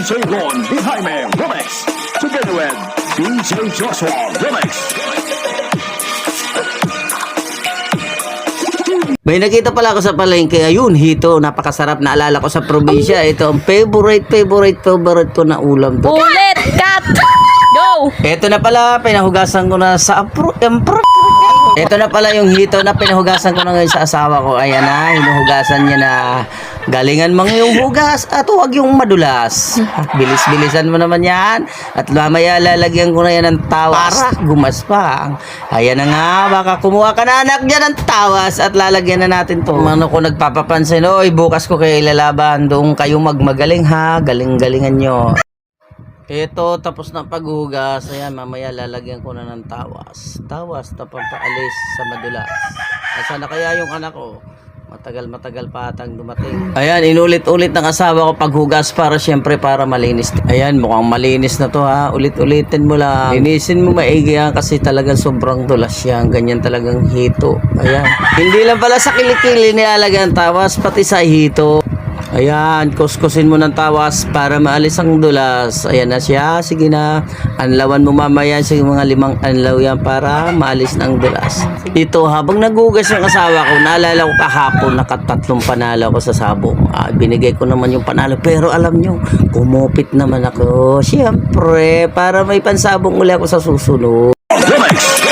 DJ Ron D. Jaime Remix together with DJ Joshua Remix. May nakita pala ako sa palengke. Ayun, hito. Napakasarap. Naalala ko sa probinsya. Ito ang favorite ko na ulam to. Ulit! Cut! Go! Ito na pala. Pinahugasan ko na sa Ito na pala yung hito na pinahugasan ko na ngayon sa asawa ko. Ayan na. Hinuhugasan niya na. Galingan mang yung hugas at huwag yung madulas. Bilis-bilisan mo naman yan. At mamaya lalagyan ko na yan ng tawas para gumaspang. Ayan na nga, baka kumuha ka na anak dyan ng tawas at lalagyan na natin to. Ano ko nagpapapansin, oy, bukas ko kayo ilalaban. Doon kayo magmagaling ha, galing-galingan nyo. Ito, tapos na paghugas. Ayan, mamaya lalagyan ko na ng tawas. Tawas, pampaalis sa madulas. Asa na kaya yung anak ko? Matagal pa atang dumating. Ayan, inulit-ulit ng asawa ko paghugas para syempre para malinis. Ayan, mukhang malinis na to ha. Ulit-ulitin mo lang. Linisin mo maigi yan kasi talagang sobrang dulas yan. Ganyan talagang hito. Ayan. Hindi lang pala sa kilikili nilalagyan tawas, pati sa hito. Ayan, kuskusin mo ng tawas para maalis ang dulas. Ayan na siya. Sige na. Anlawan mo mamaya. Sige, mga 5 anlaw yan para maalis ng dulas. Ito, habang nagugas yung asawa ko, naalala ko kahapon, nakatatlong panalo ko sa sabong. Binigay ko naman yung panalo. Pero alam nyo, kumupit naman ako. Siyempre, para may pansabong uli ako sa susunod. Remix.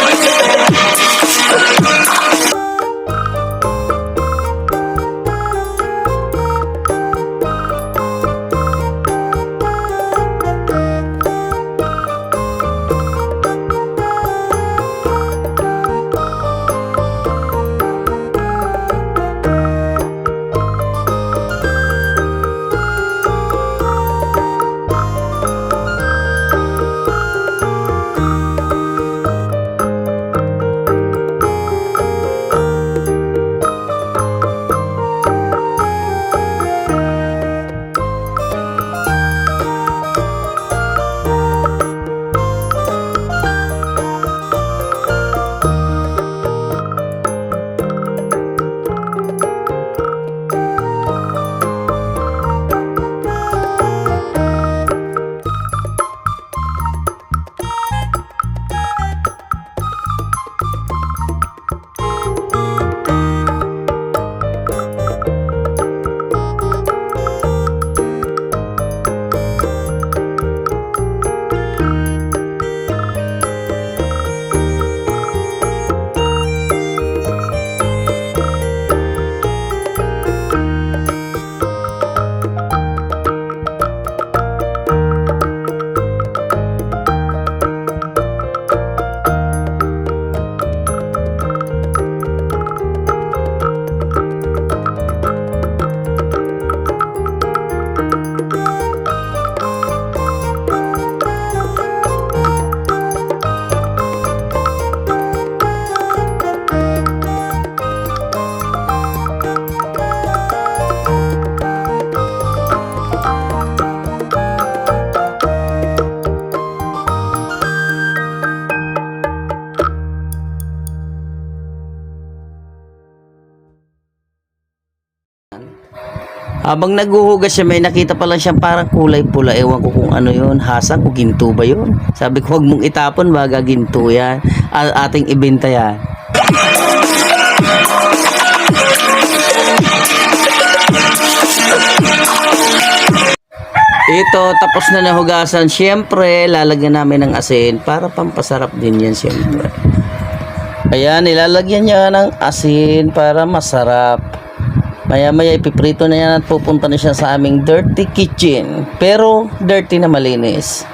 Habang naghuhugas siya, may nakita pa lang siyang parang kulay pula. Ewan ko kung ano yun, hasang o ginto ba yun? Sabi ko, huwag mong itapon, baga ginto yan. Ating ibenta yan. Ito, tapos na nahugasan. Siyempre, lalagyan namin ng asin para pampasarap din yan siyempre. Ayan, nilalagyan niya ng asin para masarap. Maya-maya ipiprito na yan at pupunta na siya sa aming dirty kitchen. Pero dirty na malinis.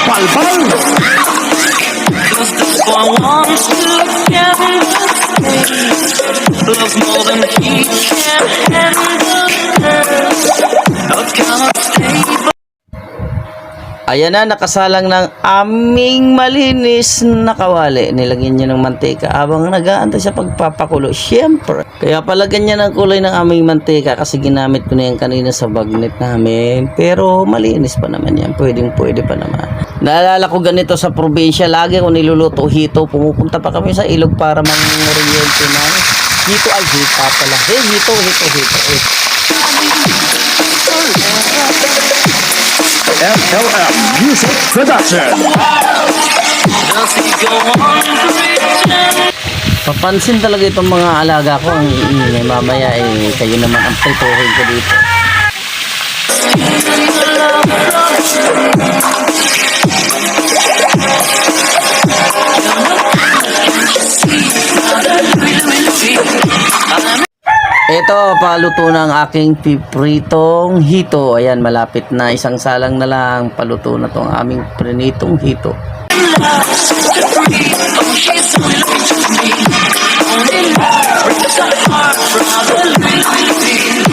Palpal. Ayan na, nakasalang ng aming malinis na kawali. Nilagyan niya ng mantika habang nag-aantay sa pagpapakulo. Siyempre. Kaya pala ganyan ang kulay ng aming mantika kasi ginamit ko na yan kanina sa bagnet namin. Pero malinis pa naman yan. Pwede pa naman. Naalala ko ganito sa probinsya. Lagi ko niluluto hito. Pumupunta pa kami sa ilog para mang-oriente na. Hito ay hita pala. Hito. MLM Music Production. Papansin talaga itong mga alaga ko. Ang iingay mamaya kayo naman ang prituhin ko dito. Ito, paluto na ang aking pipritong hito. Ayan, malapit na. Isang salang na lang. Paluto na itong aming prinitong hito.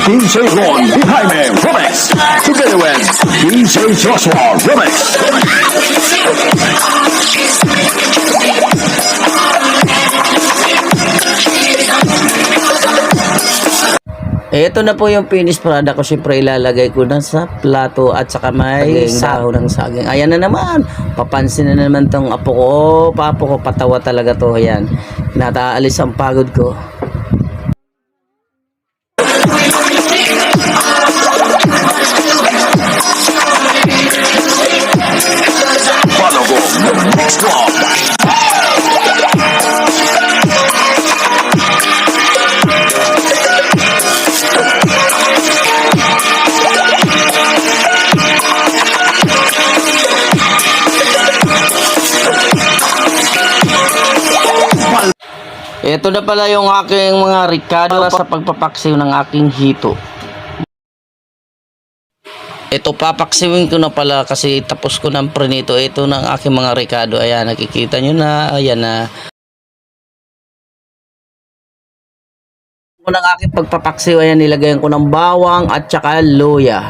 DJ Ron behind me, Remix. Together with DJ Joshua, Remix. Ito na po yung finished product ko. Siyempre ilalagay ko na sa plato at saka may dahon ng saging. Ayan na naman. Papansin na naman tong apo ko. Papo ko, patawa talaga to. Ayan. Nataalis ang pagod ko. Follow go, next one. Ito na pala yung aking mga ricado sa pagpapaksiw ng aking hito. Ito papaksiwin ko na pala kasi tapos ko ng prinito. Ito na ang aking mga ricado. Ayan, nakikita nyo na. Ayan na. Unang aking pagpapaksiw, ayan, nilagayan ko ng bawang at saka luya.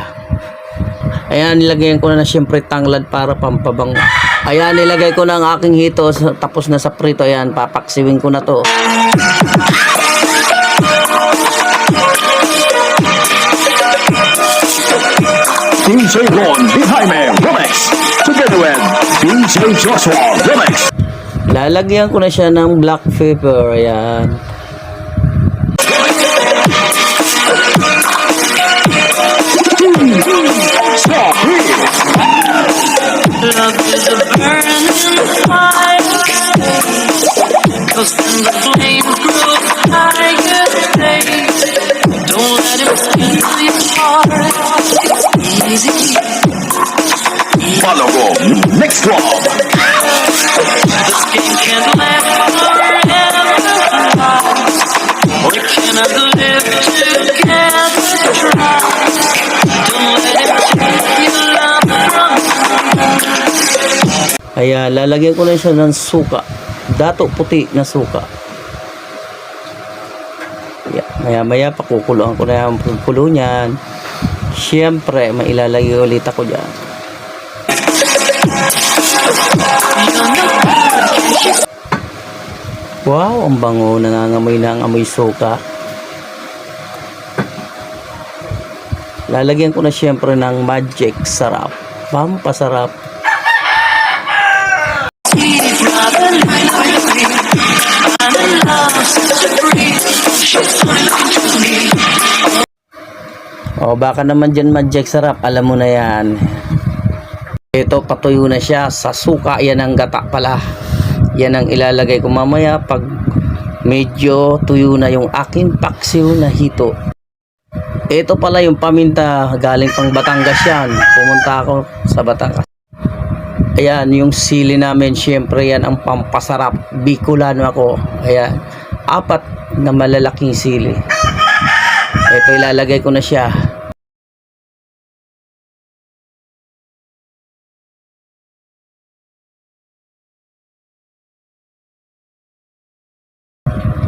Ayan, nilagayan ko na siyempre tanglad para pampabango. Ayan, nilagay ko na ang aking hito. Tapos na sa prito. Ayan, papaksiwin ko na to. DJ Ron behind me, Remix. Together with DJ Joshua, Remix. Lalagyan ko na siya ng black pepper. Ayan. Stop here. Love is a burning fire. Cause when the flame grows higher, don't let it steal your heart. It's easy. Follow go, next one. This game can't last forever. We cannot live together. Try. Don't let it take your love from Ayan, lalagyan ko na siya ng suka. Dato puti na suka. Ayan, maya pakukuloan ko na yung kulo niyan. Siyempre, mailalagay ulit ako dyan. Wow, ang bango. Nangangamoy na ang amoy suka. Lalagyan ko na siyempre ng magic sarap. Pampasarap. O baka naman dyan magic sarap, alam mo na yan. Ito patuyo na siya sa suka. Yan ang gata pala. Yan ang ilalagay ko mamaya pag medyo tuyo na yung aking paksiw na hito. Ito pala yung paminta, galing pang Batangas yan. Pumunta ako sa Batangas. Ayan, yung sili namin, syempre yan ang pampasarap. Bicolano ako. Ayan, 4 na malalaking sili. Ito ilalagay ko na siya.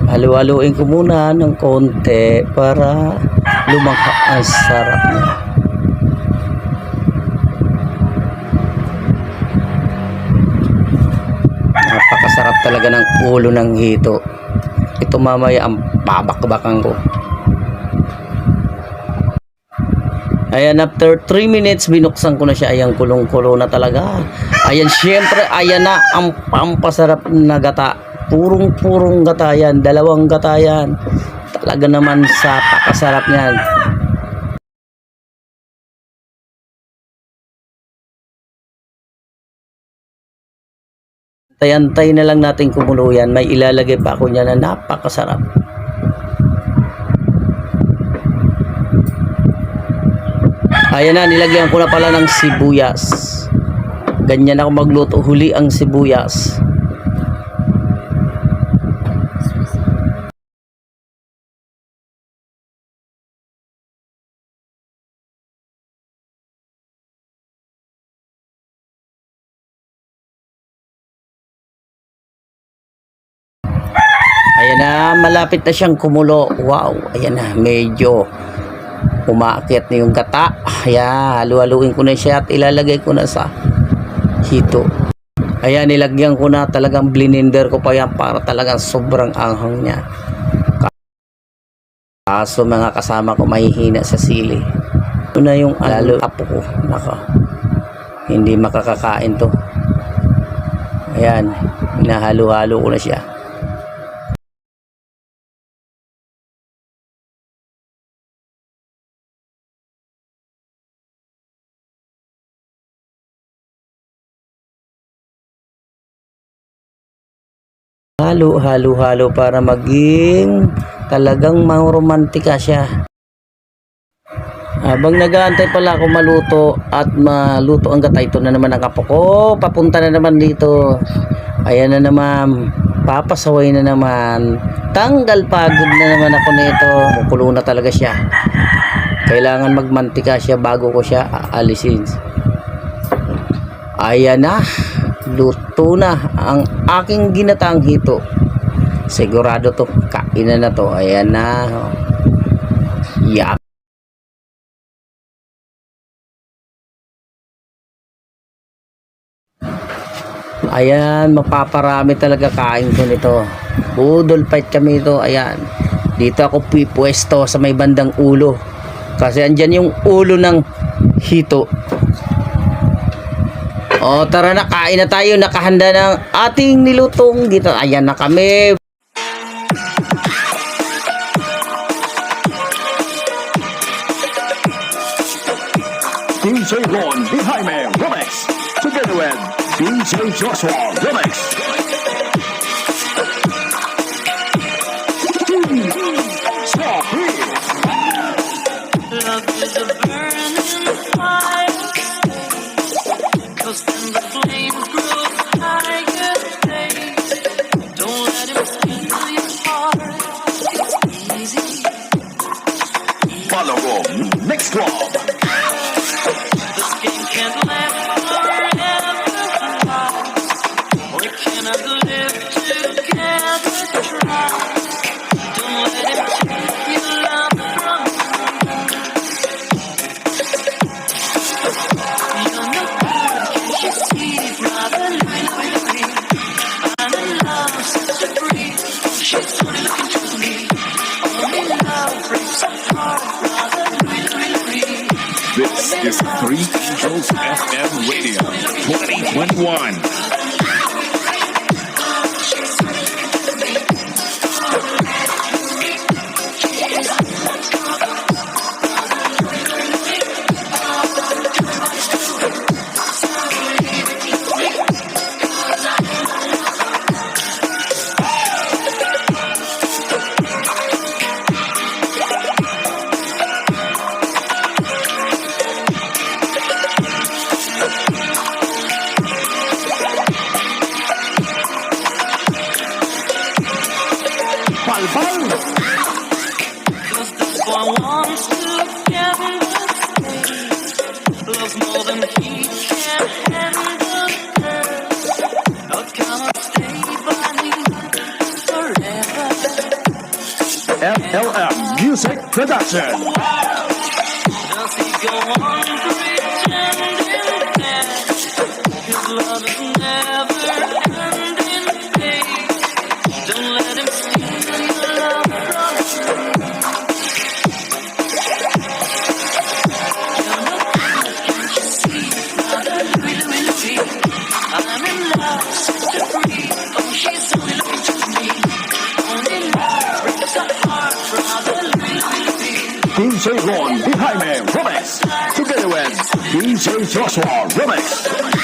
Halu-haluin ko muna ng konti para lumangkap ang sarap niya. Napakasarap talaga ng ulo ng hito. Ito mamaya ang babakbakan ko. Ayan, after 3 minutes binuksan ko na siya. Ayan, kulong-kulo na talaga. Ayan, syempre ayan na ang pampasarap na gata. Purong-purong gatayan, dalawang gatayan. Talaga naman sa pakasarap niyan. Tayantay na lang natin kumulo yan. May ilalagay pa ako niya na napakasarap. Ayan na, nilagyan ko na pala ng sibuyas. Ganyan ako magluto. Huli ang sibuyas. Ayan na, malapit na siyang kumulo. Wow, ayan na, medyo umaakit na yung gata. Ayan, halu-haluin ko na siya at ilalagay ko na sa hito. Ayan, nilagyan ko na, talagang blininder ko pa yan para talagang sobrang anghang niya. Kaso mga kasama ko mahihina sa sili. Ito na yung lalo apo ko. Naka, hindi makakakain to. Ayan, hinahalo-halo ko na siya. Halo para maging talagang maromantika siya. Habang nag-aantay pala ako maluto at maluto ang gata, ito na naman ang apo ko. Papunta na naman dito. Ayan na naman. Papasaway na naman. Tanggal pagod na naman ako nito. Kukulo na talaga siya. Kailangan magmantika siya bago ko siya aalisin. Ayan na. Luto na ang aking ginataang hito. Sigurado to, kainan na to. Ayan na. Yap. Ayan, mapaparami talaga kain ko nito. Budol fight kami ito. Ayan. Dito ako pipwesto sa may bandang ulo. Kasi andyan yung ulo ng hito. O tara na, kain na tayo. Nakahanda ng ating nilutong dito. Ayan na kami. DJ Ron D. Jaime Remix. Together with DJ Joshua Remix. Stop here. Love is a burning fire. Cause when the flames grow higher, don't let him steal your heart. It's easy. Follow Room Next Club. This game can't last forever. We cannot live together. Try. Don't let him take your love from you. You're no good, can't you see, brother? I'm in love, set to free. She's only looking to me. Only love breaks our heart, brother. This is Three Angels FM Radio 2021. Cause this boy wants to get in the stage. Loves more than he can handle. Oh, come on, stay by me forever. FLM Music Production. Does he go on pretending that his love is never ending? Don't let him steal your love from you. You're no good, can't you see, brother? I'm in love, set to free. Oh, she's only looking to DJ Ron, Jaime, Remix. Together with DJ Joshua, Remix.